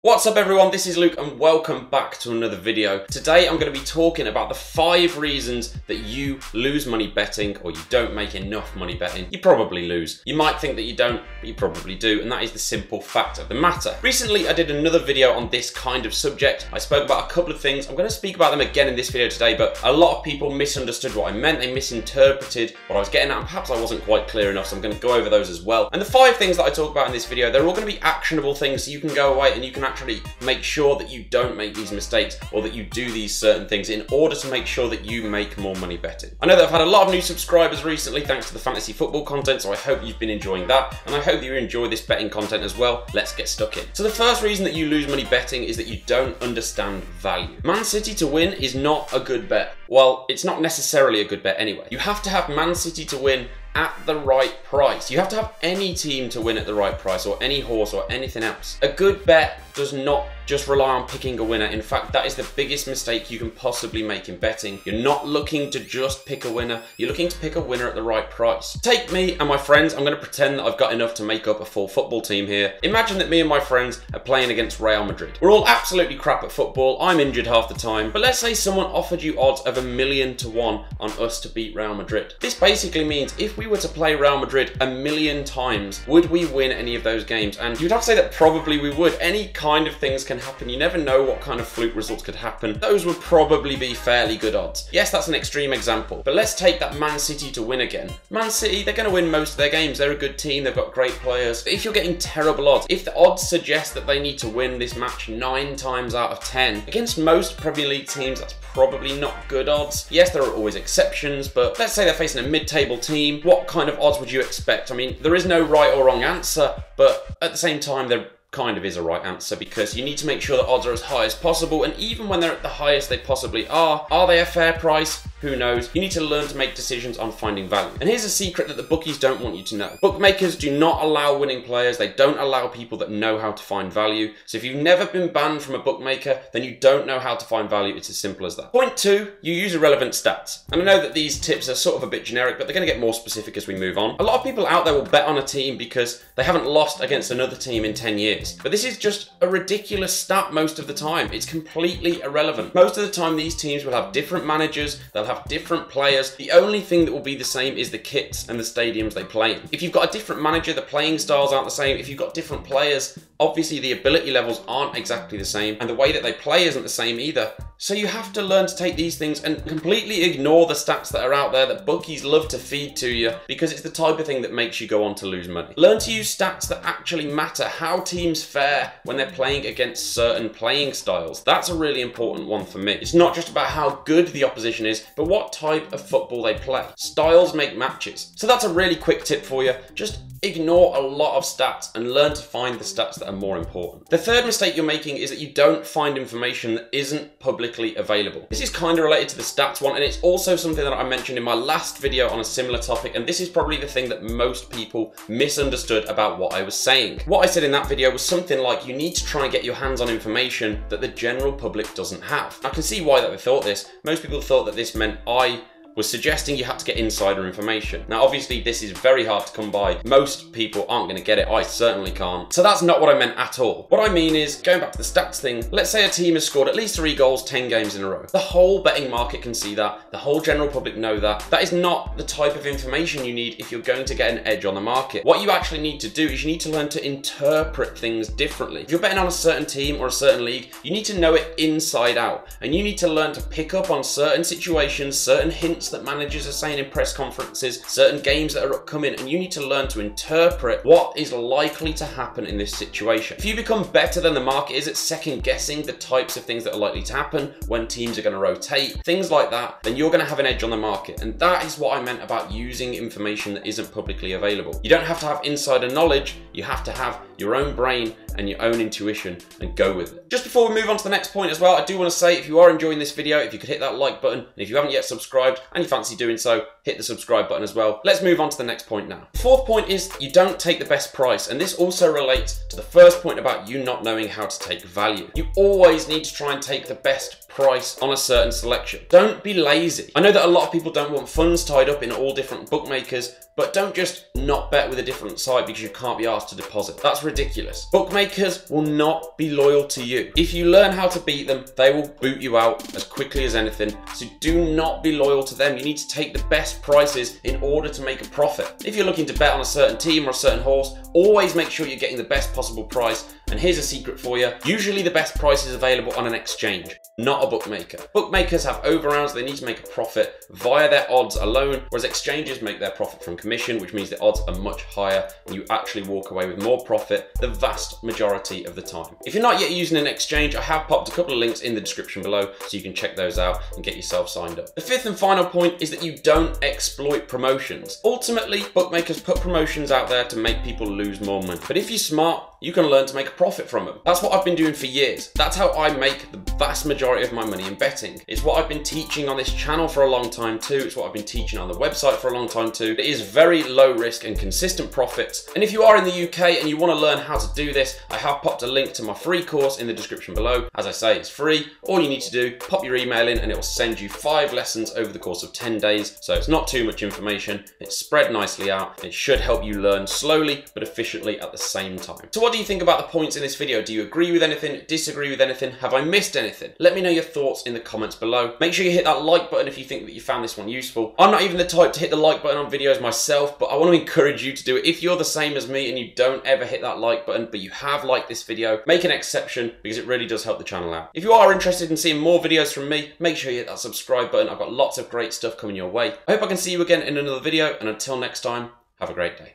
What's up everyone, this is Luke and welcome back to another video. Today I'm going to be talking about the 5 reasons that you lose money betting or you don't make enough money betting. You probably lose. You might think that you don't, but you probably do, and that is the simple fact of the matter. Recently I did another video on this kind of subject. I spoke about a couple of things. I'm going to speak about them again in this video today, but a lot of people misunderstood what I meant. They misinterpreted what I was getting at, and perhaps I wasn't quite clear enough, so I'm going to go over those as well. And the 5 things that I talk about in this video, they're all going to be actionable things, so you can go away and you can actually make sure that you don't make these mistakes or that you do these certain things in order to make sure that you make more money betting. I know that I've had a lot of new subscribers recently thanks to the fantasy football content, so I hope you've been enjoying that, and I hope that you enjoy this betting content as well. Let's get stuck in. So the first reason that you lose money betting is that you don't understand value. Man City to win is not a good bet. Well, it's not necessarily a good bet anyway. You have to have Man City to win at the right price. You have to have any team to win at the right price, or any horse or anything else. A good bet does not just rely on picking a winner. In fact, that is the biggest mistake you can possibly make in betting. You're not looking to just pick a winner, you're looking to pick a winner at the right price. Take me and my friends, I'm going to pretend that I've got enough to make up a full football team here. Imagine that me and my friends are playing against Real Madrid. We're all absolutely crap at football, I'm injured half the time, but let's say someone offered you odds of 1,000,000 to 1 on us to beat Real Madrid. This basically means if we were to play Real Madrid 1,000,000 times, would we win any of those games? And you'd have to say that probably we would. Any kind of things can happen. You never know what kind of fluke results could happen. Those would probably be fairly good odds. Yes, that's an extreme example, but let's take that Man City to win again. Man City, they're going to win most of their games. They're a good team. They've got great players. But if you're getting terrible odds, if the odds suggest that they need to win this match 9 times out of 10, against most Premier League teams, that's probably not good odds. Yes, there are always exceptions, but let's say they're facing a mid-table team. What kind of odds would you expect? I mean, there is no right or wrong answer, but at the same time, there kind of is a right answer, because you need to make sure that odds are as high as possible, and even when they're at the highest they possibly are they a fair price? Who knows? You need to learn to make decisions on finding value. And here's a secret that the bookies don't want you to know. Bookmakers do not allow winning players. They don't allow people that know how to find value. So if you've never been banned from a bookmaker, then you don't know how to find value. It's as simple as that. Point 2, you use irrelevant stats. And I know that these tips are sort of a bit generic, but they're going to get more specific as we move on. A lot of people out there will bet on a team because they haven't lost against another team in 10 years. But this is just a ridiculous stat most of the time. It's completely irrelevant. Most of the time these teams will have different managers, they'll have different players. The only thing that will be the same is the kits and the stadiums they play in. If you've got a different manager, the playing styles aren't the same. If you've got different players, obviously the ability levels aren't exactly the same, and the way that they play isn't the same either. So you have to learn to take these things and completely ignore the stats that are out there that bookies love to feed to you, because it's the type of thing that makes you go on to lose money. Learn to use stats that actually matter, how teams fare when they're playing against certain playing styles. That's a really important one for me. It's not just about how good the opposition is, but what type of football they play. Styles make matches. So that's a really quick tip for you. Just ignore a lot of stats and learn to find the stats that are more important. The third mistake you're making is that you don't find information that isn't publicly available. This is kind of related to the stats one, and it's also something that I mentioned in my last video on a similar topic, and this is probably the thing that most people misunderstood about what I was saying. What I said in that video was something like, you need to try and get your hands on information that the general public doesn't have. I can see why that they thought this. Most people thought that this meant I was suggesting you had to get insider information. Now obviously this is very hard to come by. Most people aren't going to get it. I certainly can't. So that's not what I meant at all. What I mean is, going back to the stats thing, let's say a team has scored at least 3 goals 10 games in a row. The whole betting market can see that. The whole general public know that. That is not the type of information you need if you're going to get an edge on the market. What you actually need to do is you need to learn to interpret things differently. If you're betting on a certain team or a certain league, you need to know it inside out, and you need to learn to pick up on certain situations, certain hints that managers are saying in press conferences, certain games that are upcoming, and you need to learn to interpret what is likely to happen in this situation. If you become better than the market is at second guessing the types of things that are likely to happen, when teams are going to rotate, things like that, then you're going to have an edge on the market. And that is what I meant about using information that isn't publicly available. You don't have to have insider knowledge, you have to have your own brain and your own intuition and go with it. Just before we move on to the next point as well, I do want to say, if you are enjoying this video, if you could hit that like button, and if you haven't yet subscribed and you fancy doing so, hit the subscribe button as well. Let's move on to the next point now. The fourth point is you don't take the best price, and this also relates to the first point about you not knowing how to take value. You always need to try and take the best price on a certain selection. Don't be lazy. I know that a lot of people don't want funds tied up in all different bookmakers, but don't just not bet with a different site because you can't be asked to deposit. That's ridiculous. Bookmakers will not be loyal to you. If you learn how to beat them, they will boot you out as quickly as anything. So do not be loyal to them. You need to take the best prices in order to make a profit. If you're looking to bet on a certain team or a certain horse, always make sure you're getting the best possible price. And here's a secret for you. Usually the best price is available on an exchange, not a bookmaker. Bookmakers have overrounds, they need to make a profit via their odds alone, whereas exchanges make their profit from commission, which means the odds are much higher and you actually walk away with more profit the vast majority of the time. If you're not yet using an exchange, I have popped a couple of links in the description below so you can check those out and get yourself signed up. The fifth and final point is that you don't exploit promotions. Ultimately, bookmakers put promotions out there to make people lose more money. But if you're smart, you can learn to make a profit from them. That's what I've been doing for years. That's how I make the vast majority of my money in betting. It's what I've been teaching on this channel for a long time too. It's what I've been teaching on the website for a long time too. It is very low risk and consistent profits. And if you are in the UK and you want to learn how to do this, I have popped a link to my free course in the description below. As I say, it's free. All you need to do, pop your email in and it will send you 5 lessons over the course of 10 days. So it's not too much information. It's spread nicely out. It should help you learn slowly but efficiently at the same time. So what do you think about the points in this video? Do you agree with anything? Disagree with anything? Have I missed anything? Let me know your thoughts in the comments below. Make sure you hit that like button if you think that you found this one useful. I'm not even the type to hit the like button on videos myself, but I want to encourage you to do it. If you're the same as me and you don't ever hit that like button, but you have liked this video, make an exception because it really does help the channel out. If you are interested in seeing more videos from me, make sure you hit that subscribe button. I've got lots of great stuff coming your way. I hope I can see you again in another video, and until next time, have a great day.